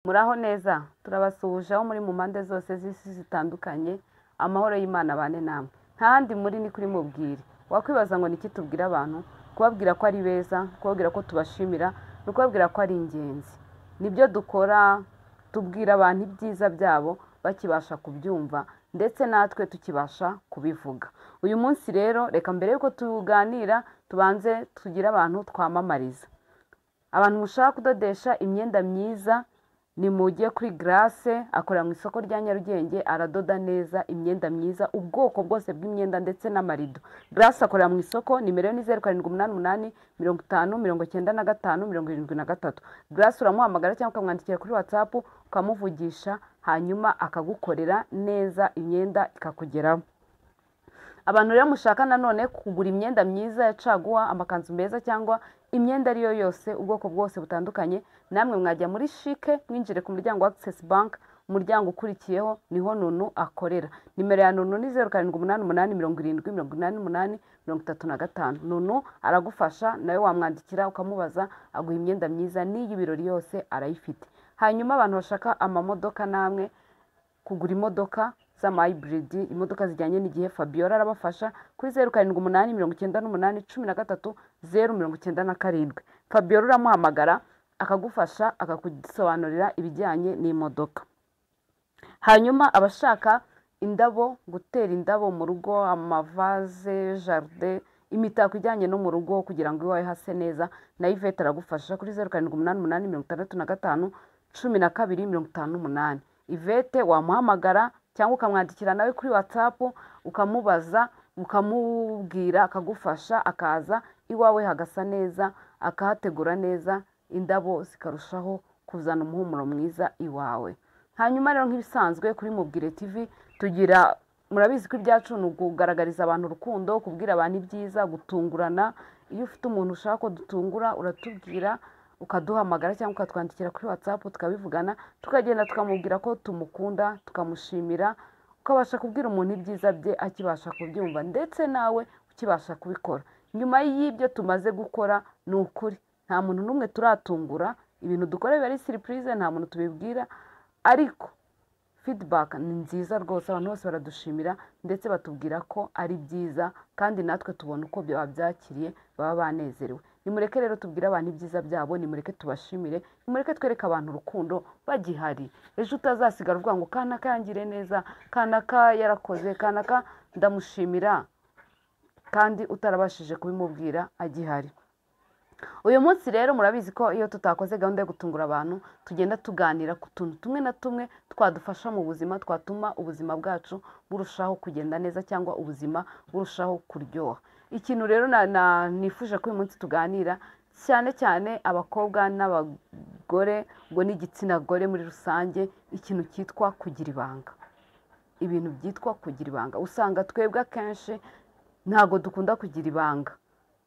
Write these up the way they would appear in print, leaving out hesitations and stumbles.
Muraho neza turabasuhuje aho muri mu mpande zose z'isi zitandukanye amahoro y'Imana bane namwe nta handi muri ni kuri mubwire wakwibaza ngo niki tubwira abantu kubabwira ko ari beza kubabwira ko tubashimira no kubabwira ko ari ingenzi nibyo dukora tubwira abantu ibyiza byabo bakibasha kubyumva ndetse natwe tukibasha kubivuga uyu munsi rero reka mbere yuko tuganira tubanze tugira abantu twamamariza abantu mushaka kudodesha imyenda myiza ni mujye kuri Grace akorera mu isoko rya Nyarugenge aradoda neza imyenda myiza ubwoko bwose bw'imyenda ndetse n'amarido. Grace akorera mu isoko nimero ni 0788 50 95 73. Grace uramuhamagara cyangwa ukamwandikira kuri WhatsApp ukamuvugisha hanyuma akagukorera neza imyenda ikakugeraho. Abantu rero mushaka nanone kugura imyenda myiza ya caguwa amakanzu meza cyangwa imyenda ariyo yose ubwoko bwose butandukanye namwe mwajya muri Chic mwinjire ku muryango wa Access Bank umuryango ukurikiyeho niho Nunu akorera nimero ya Nunu ni 0788 Nunu aragufasha nawe wamwandikira ukamubaza aguha imyenda myiza n'iyi birori yose arayifite hanyuma abantu bashaka amamodoka namwe kugura imodoka z'ama hybrid imodoka zijyanye n'igihe Fabiola arabafasha kuri 0788 Fabiola uramuhamagara akagufasha akakusobanurira ibijyanye n'imodoka hanyuma abashaka indabo gutera indabo mu rugo amavaze jardin imitako ijyanye no mu rugo kugira ngo iwawe hase neza na Yvette aragufasha kuri 0788 Yvette wamuhamagara cyangwa ukamwandikira nawe kuri WhatsApp ukamubaza ukamubwira akagufasha akaza iwawe hagasa neza akahategura neza indabo zikarushaho kuzana umuhumuro mwiza iwawe hanyuma rero nk'ibisanzwe kuri Mubwire TV tugira murabizi ko ibyacu ni ukugaragariza abantu urukundo kubwira abantu ibyiza gutungurana iyo ufite umuntu ushaka ko dutungura uratubwira ukaduhamagara cyangwa ukatwandikira kuri WhatsApp tukabivugana tukagenda tukamubwira ko tumukunda tukamushimira ukabasha kubwira umuntu ibyiza bye akibasha kubyumva ndetse nawe ukibasha kubikora nyuma y'ibyo tumaze gukora ni ukuri nta muntu n'umwe turatungura ibintu dukora biba ari surprise nta muntu tubibwira ariko feedback ni nziza rwose abantu bose baradushimira ndetse batubwira ko ari byiza kandi natwe tubona uko babyakiriye baba banezerewe nimureke rero tubwire abantu ibyiza byabo nimureke tubashimire nimureke twereke abantu urukundo bagihari ejo utazasigara uvuga ngo kanaka yangire neza kanaka yarakoze kanaka ndamushimira kandi utarabashije kubimubwira agihari uyu munsi rero murabizi ko iyo tutakoze gahunda yo gutungura abantu tugenda tuganira ku tuntu tumwe na tumwe twadufasha mu buzima twatuma ubuzima bwacu burushaho kugenda neza cyangwa ubuzima burushaho kuryoha ikintu rero nifuje ko uyu munsi tuganira cyane cyane abakobwa n'abagore ngo n'igitsina gore muri rusange ikintu cyitwa kugira ibanga ibintu byitwa kugira ibanga usanga twebwe akenshi ntago dukunda kugira ibanga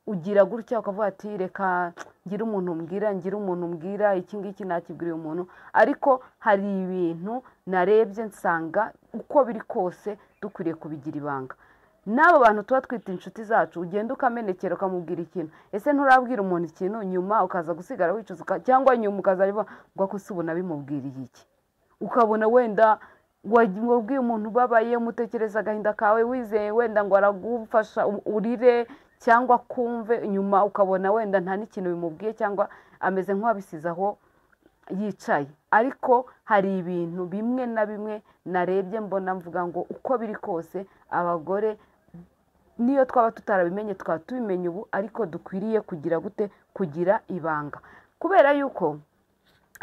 ugira gutya ukavuga ati reka ngira umuntu mbwira iki ngiki nakibwiriye umuntu ariko hari ibintu narebye nsanga uko biri kose dukwiriye kubigira ibanga n'abo bantu tuba twita inshuti zacu ugenda ukamenekera ukamubwira ikintu ese nturabwira umuntu ikintu nyuma ukaza gusigara wicuza cyangwa nyuma ukazabivuga ngo ko usubona bimubwiriye iki ukabona wenda wabwiye umuntu ubabaye umutekereza agahinda kawe wizeye wenda ngo aragufasha urire cyangwa kumve nyuma ukabona wenda nta n'ikintu bimubwiye cyangwa ameze nk'uwabisize aho yicaye ariko hari ibintu bimwe na bimwe narebye mbona mvuga ngo uko biri kose abagore niyo twaba tutarabimenye twaba tubimenye ubu ariko dukwiriye kugira gute kugira ibanga kubera yuko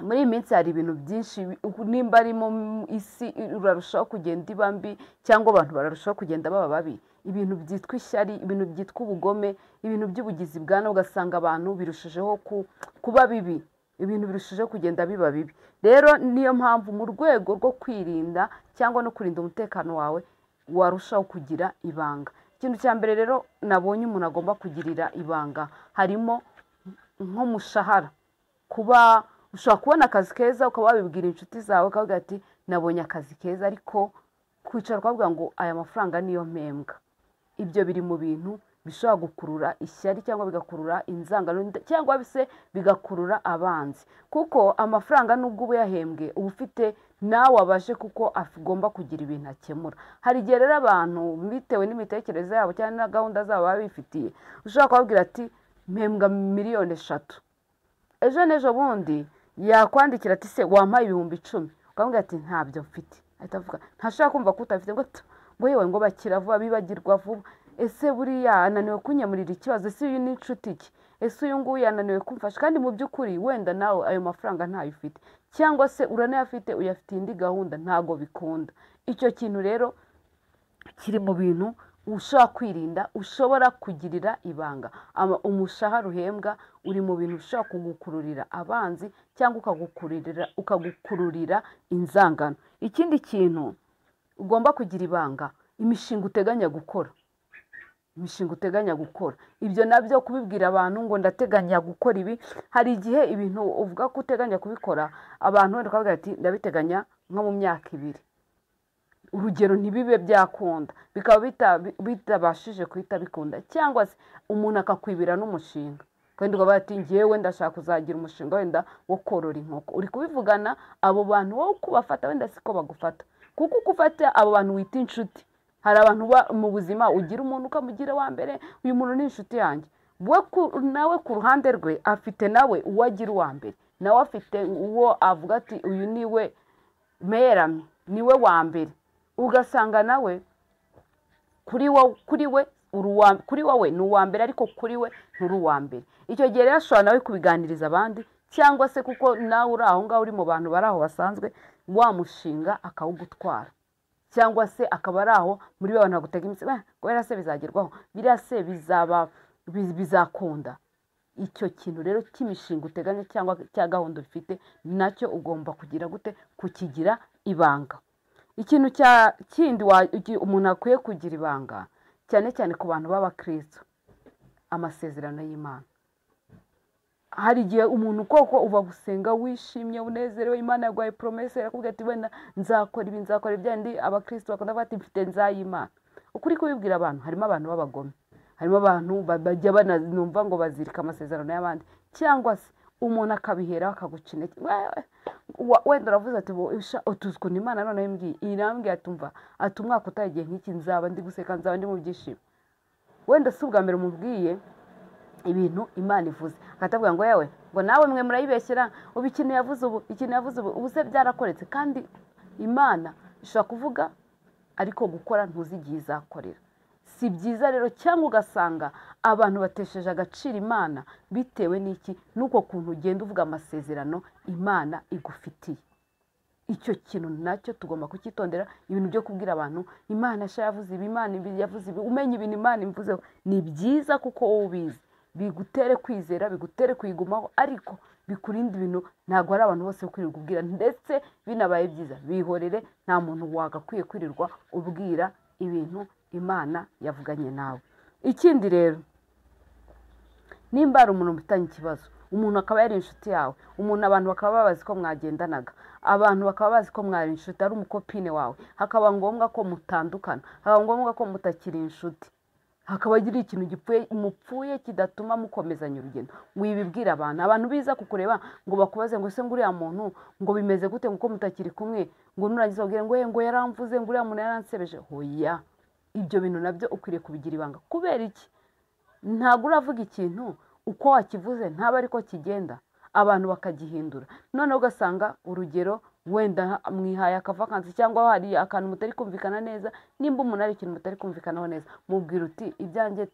muri iyi minsi hari ibintu byinshi nimba ari mu isi urarushaho kugenda iba mbi cyangwa abantu bararushaho kugenda baba babi ibintu byitwa ishyari ibintu byitwa ubugome ibintu by'ubugizi bwa nabi ugasanga abantu birushijeho kuba bibi ibintu birushijeho kugenda biba bibi rero niyo mpamvu mu rwego rwo kwirinda cyangwa no kurinda umutekano wawe warushaho kugira ibanga ikintu cya mbere rero nabonye umuntu agomba kugirira ibanga harimo nk'umushahara kuba ushobora kubona akazi keza ukaba wabibwira inshuti zawe ukavuga ati nabonye akazi keza ariko kwicara ukavuga ngo aya mafaranga niyo mpembwa ibyo biri mu bintu bishobora gukurura ishyari cyangwa bigakurura inzangano cyangwa se bigakurura abanzi, kuko amafaranga nubwo uba yahembwe uba ufite nawe abashe kuko agomba kugira ibintu akemura. Hari igihe rero abantu bitewe n'imitekerereze yabo cyangwa na gahunda zabo baba bifitiye ushobora kubabwira ati mpembwa miliyoni 3, ejo n'ejo bundi yakwandikira ati se wampaye 10,000, ukamubwira ati ntabyo mfite, ahita avuga ntashaka kumva ko utafite, ngo yewe ngo bakira vuba bibagirwa vuba, ese buriya ananiwe kunyamurira ikibazo, ese uyu ni inshuti ki, ese uyu nguyu yananiwe kumfasha, kandi mu by'ukuri wenda nawe ayo mafaranga ntayo ufite, cyangwa se uranayafite uyafitiye indi gahunda, ntago bikunda. Icyo kintu rero kiri mu bintu ushobora kwirinda, ushobora kugirira ibanga. Umushahara uhembwa uri mu bintu ushobora kugukururira abanzi cyangwa ukagukururira inzangano. Ikindi kintu ugomba kugira ibanga, imishinga uteganya gukora. Imishinga uteganya gukora, ibyo nabyo kubibwira abantu ngo ndateganya gukora ibi, hari igihe ibintu uvuga ko uteganya kubikora abantu wenda ukavuga ati ndabiteganya nko mu myaka 2, urugero ntibibe byakunda, bikaba bitabashije kuhita bikunda, cyangwa se umuntu akakwibira n'umushinga kandi ukavuga ati ngewe ndashaka kuzagira umushinga wenda wo korora inkoko, uri kubivugana abo bantu wowe kubafata wenda siko bagufata, kuko ukufata abo bantu wita inshuti. Hari abantu mu buzima ugira umuntu ukamugira wa mbere, uyu muntu ni inshuti yanjye, nawe ku ruhande rwe afite nawe uwo agira uwa mbere, nawe afite uwo avuga ati uyu niwe merami, niwe wa mbere, ugasanga nawe kuri wowe ni uwa mbere ariko kuri we nturi uwa mbere. Icyo gihe rero ashobora nawe kubiganiriza abandi, cyangwa se kuko nawe uri aho ngaho uri mu bantu bari aho basanzwe, wamushinga akawugutwara, cyangwa se akaba ari aho muri bo abantu bagutega imitsi kubera se bizagerwaho, biriya se bizakunda. Icyo kintu rero cy'imishinga uteganya cyangwa cya gahunda ufite nacyo ugomba kugira gute, kukigira ibanga. Ikintu kindi umuntu akwiye kugira ibanga, cyane cyane ku bantu b'abakristo, amasezerano y'Imana. Hari igihe umuntu koko uba gusenga wishimye unezerewe, Imana yaguhaye promesse, yakubwira ati wenda nzakora ibi nzakora ibyandi, abakristo bakunda bati mfite nzayimana. Ukuri kubibwira abantu, harimo abantu b'abagome, harimo abantu bajya banumva ngo bazirika amasezerano y'abandi, cyangwa se umuntu akabihera akaguca intege, wenda uravuze ati utuzwe n'Imana noneho imbwiye irambwiye atumva ati umwaka utagiye nk'iki nzaba ndi guseka, nzaba ndi mu byishimo. Wenda si ubwa mbere umubwiye ibintu Imana ivuze, akatavuga ngo yewe ngo nawe mwe murayibeshyera, ubu ikintu yavuze ubu se byarakoretse. Kandi Imana ishobora kuvuga ariko gukora ntuzi igihe izakorera. Si byiza rero, cyangwa ugasanga abantu batesheje agaciro Imana bitewe n'iki, nuko kuntu ugenda uvuga amasezerano Imana igufitiye. Icyo kintu nacyo tugomba kukitondera, ibintu byo kubwira abantu Imana yavuze ibi, Imana yavuze ibi, umenya ibintu Imana imvuzeho ni byiza kuko wowe ubizi, bigutere kwizera, bigutere kuyigumaho, ariko bikurinda ibintu ntabwo ari abantu bose kwirirwa ubwira, ndetse binabaye byiza bihorere, nta muntu wagakwiye kwirirwa ubwira ibintu Imana yavuganye nawe. Ikindi rero, nimba ari umuntu mufitanye ikibazo, umuntu akaba yari inshuti yawe, umuntu abantu bakaba babazi ko mwagendanaga, abantu bakaba bazi ko mwari inshuti, ari umukopine wawe, hakaba ngombwa ko mutandukana, hakaba ngombwa ko mutakiri inshuti, hakaba agira ikintu mupfuye kidatuma mukomezanya urugendo, wibibwira abantu biza kukureba ngo bakubaze ngo se nguriya muntu ngo bimeze gute ngo mutakiri kumwe, ngo nurangiza ubwire ngo yaramvuze ngo uriya muntu yaransebeje. Hoya, ibyo bintu nabyo ukwiriye kubigira ibanga. Kubera iki? Ntabwo uravuga ikintu uko wakivuze ntaba ariko kigenda, abantu bakagihindura, noneho ugasanga urugero wenda mwihaye akavakansi cyangwa hari akantu mutari kumvikana neza. Nimba umuntu ari ikintu mutari kumvikanaho neza, mubwira uti ibyanjye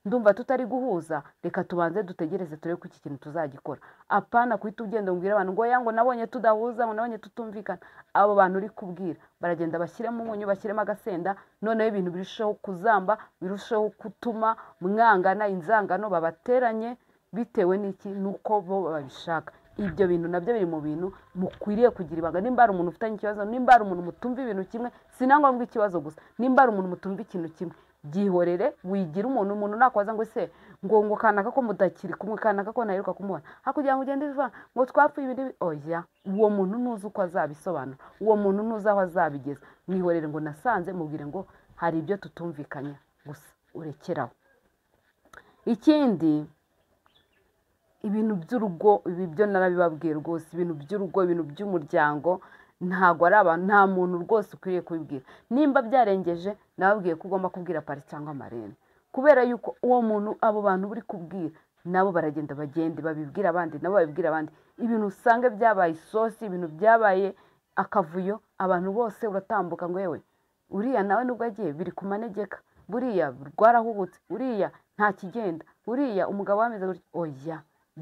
ndumva tutari guhuza, reka tubanze dutegereze turebe ko iki kintu tuzagikora. Apana kuhita ugenda umbwira abantu ngo yango nabonye tudahuza, ngo nabonye tutumvikana. Abo bantu uri kubwira baragenda bashyiremo umunyu, bashyiremo agasenda, noneho ibintu birushaho kuzamba, birushaho gutuma mwangana, inzangano babateranye bitewe n'iki, nuko bo babishaka. Ibyo bintu nabyo biri mu bintu mukwiriye kugira ibanga. Nimba ari umuntu ufitanye ikibazo, nimba ari umuntu mutumva ibintu kimwe, sinangombwa ikibazo gusa, nimba ari umuntu mutumva ikintu kimwe, byihorere, wigira umuntu nakwaza ngo se ngo kanaka ko mutakiri kumwe, kanaka ko naheruka kumubona, hakugira ngo ugende uvuga ngo twapfuye ibindi. Oya, uwo muntu ntuzi uko azabisobanura, uwo muntu ntuzi aho azabigeza. Mwihorere ngo nasanze, mubwire ngo hari ibyo tutumvikanya gusa, urekeraho. ikindi ibintu by'urugo, ibi byo narabibabwiye rwose, ibintu by'urugo, ibintu by'umuryango ntabwo ari abantu, nta muntu rwose ukwiriye kubibwira. Nimba byarengeje nababwiye ko ugomba kubwira pari cyangwa marene, kubera yuko uwo muntu, abo bantu uri kubwira nabo baragenda bagende babibwira abandi, nabo babibwira abandi. Ibintu usanga byabaye isosi, ibintu byabaye akavuyo, abantu bose uratambuka ngo yewe uriya nawe nubwo agiye biri ku manegeka, buriya rwarahubutse, uriya nta kigenda, uriya umugabo wameze gutya. Oya,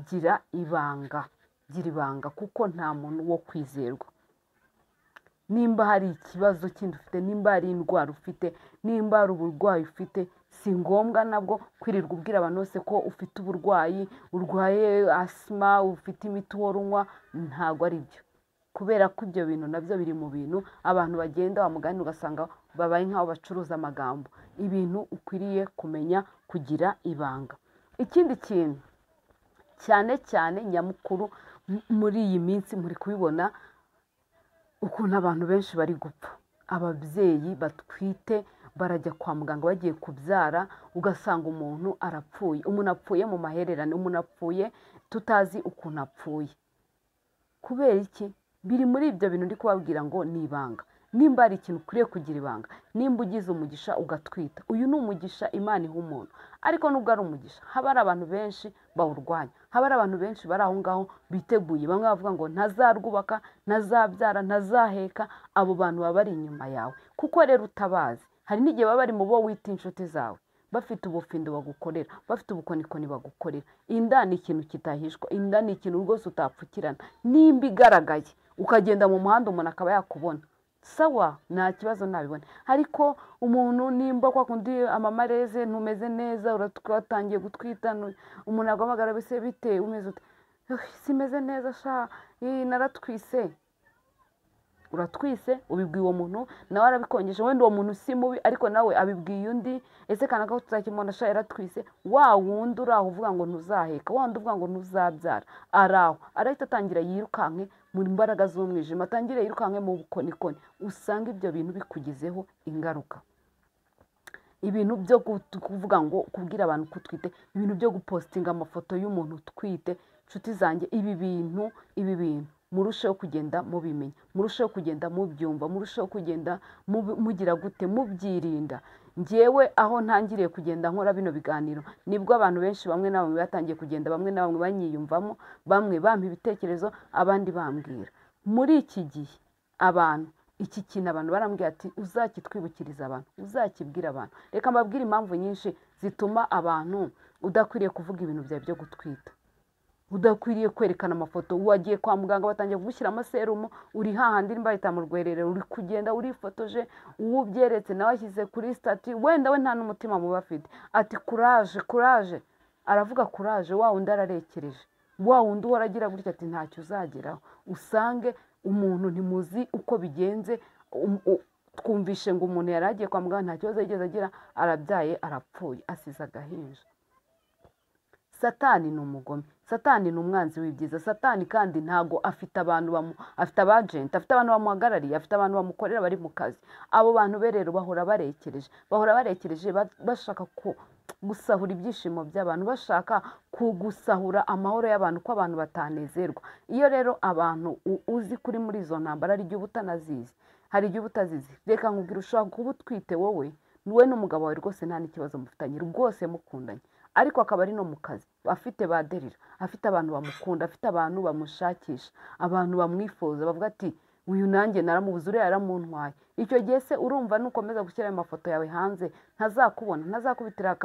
gira ibanga, gira ibanga, kuko nta muntu wo kwizerwa. Nimba hari ikibazo kindi ufite, nimba hari indwara ufite, nimba hari uburwayi ufite, si ngombwa nabwo kwirirwa ubwira abantu bose ko ufite uburwayi, urwaye asima, ufite imiti uhora unywa. Ntabwo ari byo, kubera ko ibyo bintu nabyo biri mu bintu abantu bagenda bamugana ugasanga babaye nk'aho bacuruza amagambo. Ibintu ukwiriye kumenya kugira ibanga. Ikindi kintu cyane cyane nyamukuru muri iyi minsi muri kubibona ukuntu abantu benshi bari gupfa. Ababyeyi batwite barajya kwa muganga bagiye kubyara, ugasanga umuntu arapfuye, umuntu apfuye mu mahererane, umuntu apfuye tutazi ukuntu apfuye. Kubera iki? Biri muri ibyo bintu ndi kubabwira ngo ni ibanga. Nimba hari ikintu ukwiye kugira ibanga, nimba ugize umugisha ugatwita, uyu ni umugisha Imana iha umuntu. Ariko nubwo ari umugisha, haba hari abantu benshi bawurwanya, haba hari abantu benshi bari aho ngaho biteguye, bamwe bavuga ngo ntazarwubaka, ntazabyara, ntazaheka. Abo bantu baba bari inyuma yawe, kuko rero utabazi. Hari n'igihe baba bari mu bo wita inshuti zawe, bafite ubufindo bagukorera, bafite ubukonikoni bagukorera. Inda ni ikintu kitahishwa, inda ni ikintu rwose utapfukirana. Nimba igaragaye ukagenda mu muhanda umuntu akaba yakubona, sawa, nta kibazo nabibona. Ariko umuntu nimba kwa kundi amamareze ntumeze neza, uratangiye gutwita, umuntu aguhamagara bise bite, umeze ute? Simeze neza sha, naratwise. Uratwise, ubibwiye uwo muntu, nawe arabikongesha. Wenda uwo muntu si mubi, ariko nawe abibwiye undi. Ese kanaka ko tuzakimona sha yaratwise, wa wundi uraho uvuga ngo ntuzaheka, wa wundi uvuga ngo ntuzabyara, araho arahita atangira yirukanke mu mbaraga z'umwijima, atangire yirukanke mu bukonikoni. Usanga ibyo bintu bikugizeho ingaruka. Ibintu byo kuvuga ngo kubwira abantu kutwite, ibintu byo gupostinga amafoto y'umuntu utwite, inshuti zanjye, ibi bintu murusheho kugenda mubimenya, murusheho kugenda mubyumva, murusheho kugenda mugira gute, mubyirinda. Njyewe aho ntangiriye kugenda nkora bino biganiro, nibwo abantu benshi bamwe na bamwe batangiye kugenda, bamwe na bamwe banyiyumvamo, bamwe bampa ibitekerezo, abandi bambwira. Muri iki gihe abantu, iki kintu abantu barambwira ati uzakitwibukiriza abantu, uzakibwira abantu. Reka mbabwire impamvu nyinshi zituma abantu udakwiriye kuvuga ibintu byawe byo gutwita, udakwiriye kwerekana amafoto. Wagiye kwa muganga batangiye kugushyiramo serumu, uri hahandi bahita mu rwererero, uri kugenda urifotoje, uwo ubyeretse nawe ashyize kuri stati, wenda we nta n'umutima muba afite, ati kuraje kuraje, aravuga kuraje, wa wundi ararekereje, wa wundi uhora agira gutya ati ntacyo uzageraho. Usange umuntu ntimuzi uko bigenze, twumvishe ngo umuntu yari agiye kwa muganga nta kibazo yigeze agira, arabyaye arapfuye, asize agahinja. Satani ni umugome, Satani ni umwanzi w'ibyiza. Satani kandi ntago afite abantu afite abagenti, afite abantu bamuhagarariye, afite abantu bamukorera bari mu kazi. Abo bantu be rero bahora barekereje bashaka gusahura ibyishimo by'abantu, bashaka kugusahura amahoro y'abantu, ko abantu batanezerwa. Iyo rero abantu uzi kuri muri izo ntambara, hari igihe utanazizi, hari igihe utazizi. Reka nkubwira, ushobora kuba utwite wowe n'umugabo wawe rwose nta n'ikibazo mufitanye, rwose mukundanye, ariko akaba ari no mu kazi, afite baderira, afite abantu bamukunda, afite abantu bamushakisha, abantu bamwifuza, bavuga ati uyu nanjye naramubuze, uriya yaramuntwaye. Icyo gihe se urumva nukomeza gushyira amafoto yawe hanze, ntazakubona, ntazakubitira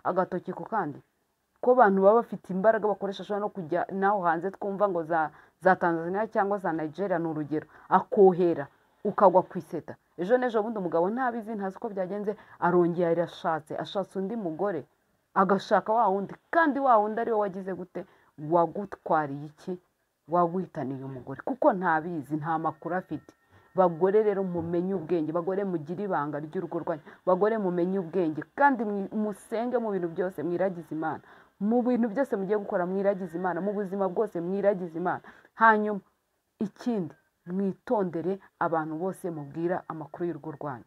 agatoki ku kandi? Ko abantu baba bafite imbaraga bakoresha, ashobora no kujya naho hanze, twumva ngo za Tanzania cyangwa za Nigeria ni urugero, akohera ukagwa ku iseta. Ejo n'ejo bundi umugabo ntabizi, ntazi uko byagenze, arongera arashatse, ashatse undi mugore, agashaka wa wundi, kandi wa wundi ari we wagize gute, wagutwariye iki, waguhitaniye umugore, kuko ntabizi, nta makuru afite. Bagore rero mumenye ubwenge, bagore mugire ibanga ry'urugo rwanyu, bagore mumenye ubwenge, kandi musenge mu bintu byose, mwiragize Imana. Mu bintu byose mugiye gukora mwiragize Imana, mu buzima bwose mwiragize Imana. Hanyuma ikindi, mwitondere abantu bose mubwira amakuru y'urugo rwanyu.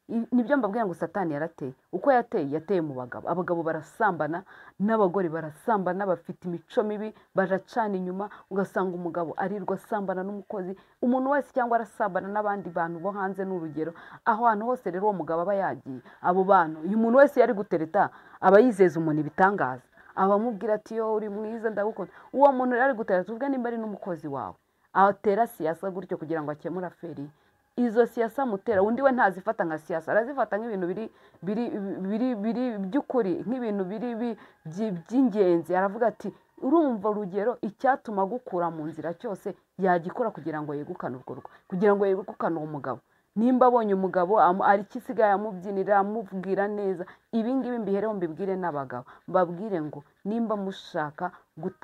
nibyo mbabwira ngo satani yarateye. Uko yateye mu bagabo. Abagabo barasambana n'abagore barasambana, bafite imico mibi, baracana inyuma, ugasanga umugabo arirwa asambana n'umukozi, umuntu wese cyangwa arasambana n'abandi bantu bo hanze. N'urugero aho hantu hose rero uwo mugabo aba yagiye, abo bantu, uyu muntu wese yari gutereta aba yizeza umuntu ibitangaza, abamubwira ati yo uri mwiza ndagukunda. Uwo muntu rero ari gutereta, tuvuge nimba ari n'umukozi wawe, atera siyasa gutyo kugira ngo akemure aferi. Izo siyasa amutera, undi we ntazifata nka siyasa, arazifata nk'ibintu biri by'ukuri, nk'ibintu by'ingenzi. Aravuga ati urumva urugero icyatuma gukura mu nzira cyose yagikora kugira ngo yegukane urwo rugo, kugira ngo yegukane uwo mugabo. Nimba abonye umugabo ari kisigaye amubyinira, amubwira neza. Ibi ngibi mbihereho mbibwire n'abagabo, mbabwire ngo nimba mushaka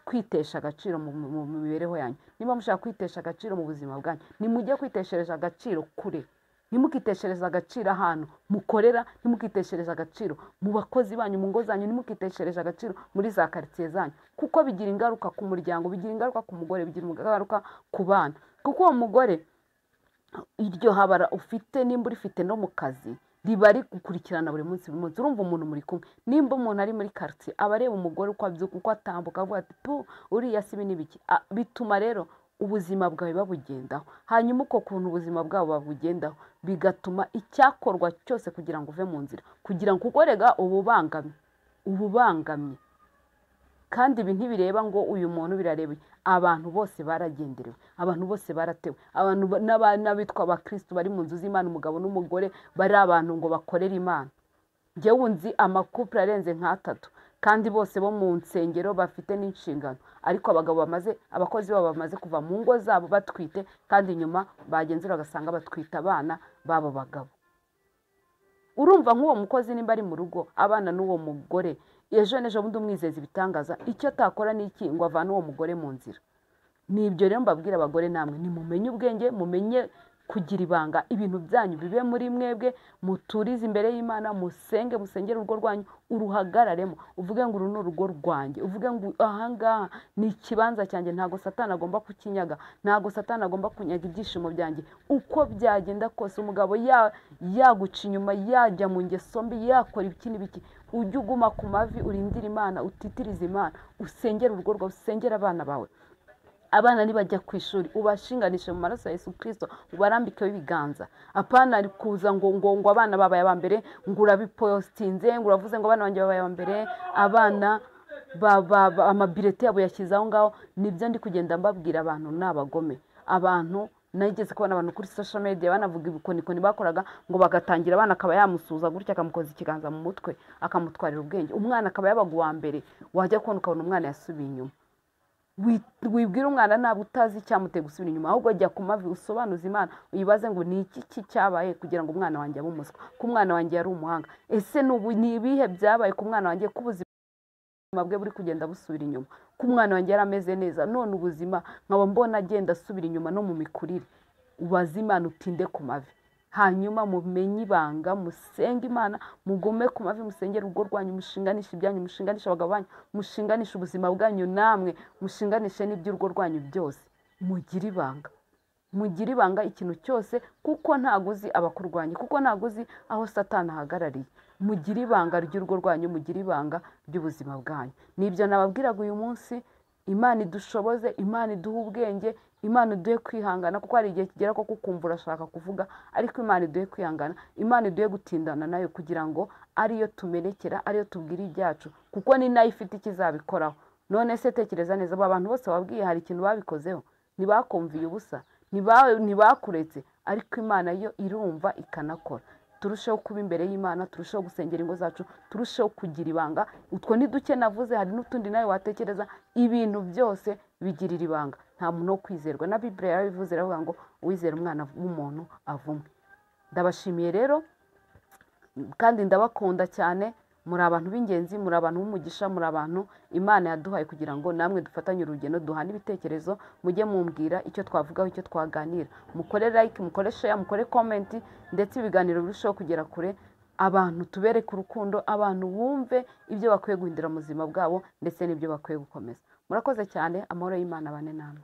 kwitesha agaciro mu mibereho yanyu, nimba mushaka kwitesha agaciro mu buzima bwanyu, nimujye kwiteshereza agaciro kure. Nimukiteshereza agaciro ahantu mukorera, nimukiteshereza agaciro mu bakozi banyu, mu ngo zanyu, nimukiteshereza agaciro muri za quartier zanyu, kuko bigira ingaruka ku muryango, bigira ingaruka ku mugore, bigira ingaruka ku bana. Kuko uwo mugore iryo habara ufite, nimba urifite no mu kazi, riba ari gukurikirana buri munsi. Urumva umuntu muri kumwe, nimba umuntu ari muri quartier aba areba umugore uko abyuka, uko atambuka, avuga ati pu uriya si n'ibiki. Bituma rero ubuzima bwawe babugendaho. Hanyuma uko kuntu ubuzima bwabo babugendaho bigatuma icyakorwa cyose kugira ngo uve mu nzira, kugira ngo kugorega ububangamye. Kandi ibi ntibireba ngo uyu muntu, birareba abantu bose baragenderewe, abantu bose baratewe, abantu n'abitwa abakristo bari mu nzu z'Imana, umugabo n'umugore bari abantu ngo bakorere Imana. Njyewe nzi amakupure arenze nk'atatu, kandi bose bo mu nsengero bafite n'inshingano, ariko abakozi babo bamaze kuva mu ngo zabo batwite, kandi nyuma bagenzura bagasanga batwita abana babo bagabo. Urumva nk'uwo mukozi nimba ari mu rugo abana n'uwo mugore, ejo n'ejo bundi umwizeza ibitangaza, icyo atakora ni iki? Ngo avane uwo mugore mu nzira. Nibyo rero mbabwira abagore, namwe nimumenye ubwenge, mumenye kugira ibanga, ibintu byanyu bibe muri mwebwe, muturize imbere y'Imana, musenge, musengere urugo rwanyu, uruhagararemo, uvuge ngo uru ni urugo rwanjye, uvuge ngo ahangaha ni ikibanza cyanjye, ntago satani agomba kukinyaga, ntago satani agomba kunyaga ibyishimo byanjye. Uko byagenda kose umugabo yaguca inyuma, yajya mu ngeso mbi, yakora ibiki n'ibiki, ujye uguma ku mavi, urindire Imana, utitirize Imana, usengere urugo rwawe, usengere abana bawe. Abana nibajya ku ishuri ubashinganishe mu maraso ya Yesu Kristo, ubarambikeho ibiganza. Apana ari kuza ngo abana babaye abambere, ngo urabipostinze, ngo uravuze ngo abana banjye babaye abambere, abana amabirete yabo yashyize aho ngaho. Nibyo ndi kugenda mbabwira abantu n'abagome. Abantu nageze kubona abantu kuri social media banavuga ibikonikoni bakoraga, ngo bagatangira abana akaba yamusuza gutya, akamukoza ikiganza mu mutwe, akamutwarira ubwenge. Umwana akaba yabaga uwa mbere, wajya kubona ukabona umwana yasubiye inyuma. Wibwira umwana ntabwo utazi icyamuteye gusubira inyuma, ahubwo ajya ku mavi, usobanuza Imana, uyibaze ngo ni iki cyabaye kugira ngo umwana wanjye abe umuswa, ko umwana wanjye yari umuhanga. Ese ni ibihe byabaye ku mwana wanjye, ko ubuzima bwe buri kugenda busubira inyuma, ko umwana wanjye yari ameze neza, none ubuzima nkaba mbona agenda asubira inyuma no mu mikurire. Ubaze Imana, utinde ku mavi, hanyuma mumenye ibanga, musenge Imana, mugume ku mavi, musengere urugo rwanyu, mushinganishe ibyanyu, mushinganishe abagabo banyu, mushinganishe ubuzima bwanyu, namwe mushinganishe n'iby'urugo rwanyu byose. Mugire ibanga ikintu cyose, kuko ntago uzi abakurwanya, kuko ntago uzi aho satani ahagarariye. Mugire ibanga ry'urugo rwanyu, mugire ibanga ry'ubuzima bwanyu. Nibyo nababwiraga uyu munsi. Imana idushoboze, Imana iduhe ubwenge, Imana iduhe kwihangana, kuko hari igihe kigera ko kukumva urashaka kuvuga, ariko Imana iduhe kwihangana, Imana iduhe gutindana nayo, kugira ngo ariyo tumerekera, ariyo tubwira ibyacu, kuko ni nayo ifite ikizabikoraho. None se tekereza neza, aba bantu bose wabwiye hari ikintu babikozeho? Ntibakumviye ubusa, ntibakuretse, ariko Imana yo irumva ikanakora. Turusheho kuba imbere y'Imana, turusheho gusengera ingo zacu, turusheho kugira ibanga. Utwo ni duke navuze, hari n'utundi nawe watekereza. Ibintu byose bigirira ibanga, nta muntu wo kwizerwa. Na Bibiliya yarabivuze, iravuga ngo uwizera umwana w'umuntu avumwe. Ndabashimiye rero, kandi ndabakunda cyane. Muri abantu b'ingenzi, muri abantu b'umugisha, muri abantu Imana yaduhaye kugira ngo namwe dufatanye urugendo, duhane ibitekerezo. Mujye mumbwira icyo twavugaho, icyo twaganira. Mukore like, mukore share, mukore comment, ndetse ibiganiro birushaho kugera kure. Abantu tubereke urukundo, abantu bumve ibyo bakwiye guhindura mu buzima bwabo, ndetse n'ibyo bakwiye gukomeza. Murakoze cyane. Amahoro y'Imana abane namwe.